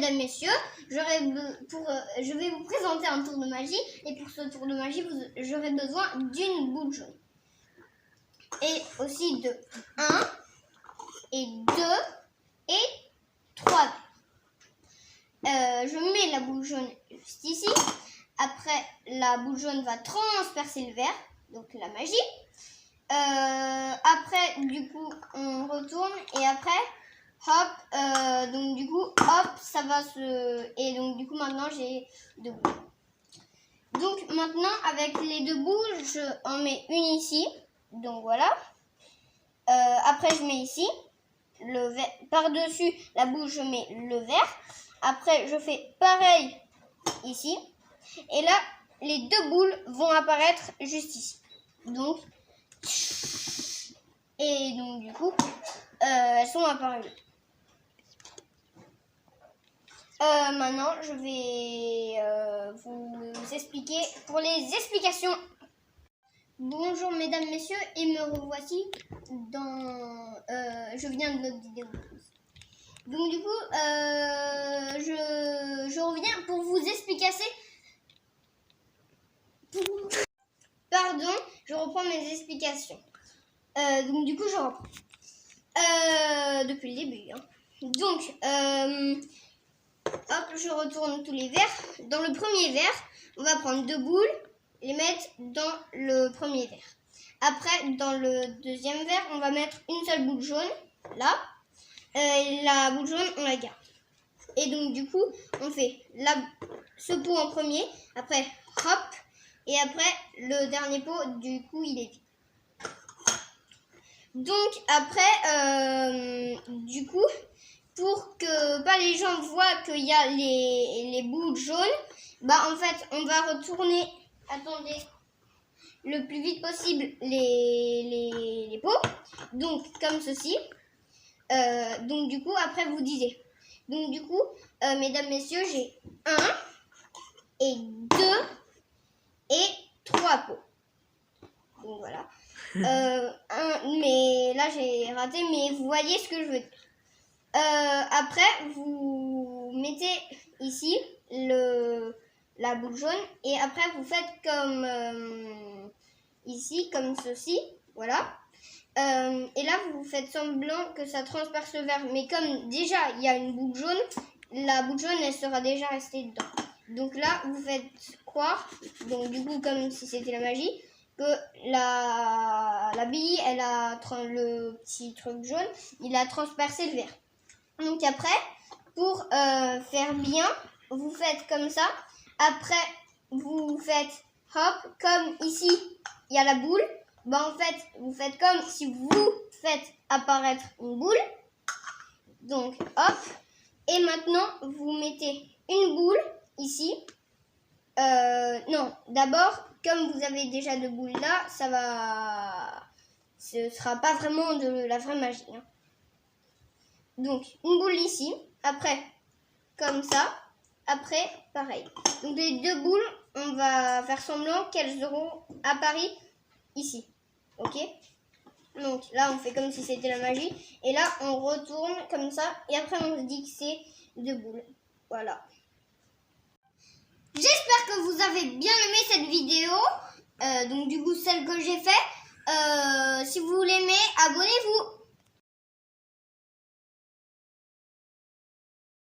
mesdames, messieurs, je vais vous présenter un tour de magie. Et pour ce tour de magie, j'aurai besoin d'une boule jaune. Et aussi de 1 et 2 et 3. Je mets la boule jaune juste ici. Après, la boule jaune va transpercer le vert, donc la magie. Après, du coup, on retourne et après, hop, donc du coup, hop, ça va se... Et donc du coup, maintenant, j'ai 2 boules. Donc maintenant, avec les 2 boules, je en mets une ici. Donc voilà. Après, je mets ici. Le vert, par-dessus la boule, je mets le vert. Après, je fais pareil ici. Et là, les 2 boules vont apparaître juste ici. Donc, et donc du coup, elles sont apparues. Maintenant, je vais vous expliquer pour les explications. Bonjour mesdames, messieurs, et me revoici dans... je viens de notre vidéo. Donc du coup, je reviens pour vous expliquer. Pardon, je reprends mes explications. Donc du coup, je reprends. Depuis le début. Hein. Donc, hop, je retourne tous les verres. Dans le premier verre, on va prendre 2 boules, les mettre dans le premier verre. Après, dans le deuxième verre, on va mettre une seule boule jaune, là. La boule jaune, on la garde. Et donc, du coup, on fait ce pot en premier, après, hop, et après, le dernier pot, du coup, il est vide. Donc, après, du coup, pour que pas les gens voient qu'il y a les boules jaunes, bah en fait, on va retourner, attendez, le plus vite possible les pots. Donc, comme ceci. Donc, du coup, après, vous disiez. Donc, du coup, mesdames, messieurs, j'ai 1 et 2 et 3 pots. Donc, voilà. Mais là, j'ai raté, mais vous voyez ce que je veux dire. Après, vous mettez ici la boule jaune et après, vous faites comme ici, comme ceci. Voilà. Et là, vous faites semblant que ça transperce le verre. Mais comme déjà, il y a une boule jaune, la boule jaune, elle sera déjà restée dedans. Donc là, vous faites croire, donc du coup, comme si c'était la magie, que la bille, elle a le petit truc jaune, il a transpercé le verre. Donc après, pour faire bien, vous faites comme ça. Après, vous faites hop, comme ici, il y a la boule. Ben, en fait, vous faites comme si vous faites apparaître une boule. Donc, hop. Et maintenant, vous mettez une boule ici. Non, d'abord, comme vous avez déjà 2 boules là, ce sera pas vraiment de la vraie magie. Hein. Donc, une boule ici. Après, comme ça. Après, pareil. Donc, les 2 boules, on va faire semblant qu'elles auront apparu ici. Ok? Donc, là, on fait comme si c'était la magie. Et là, on retourne comme ça. Et après, on se dit que c'est 2 boules. Voilà. J'espère que vous avez bien aimé cette vidéo. Donc, du coup, celle que j'ai faite. Si vous l'aimez, abonnez-vous.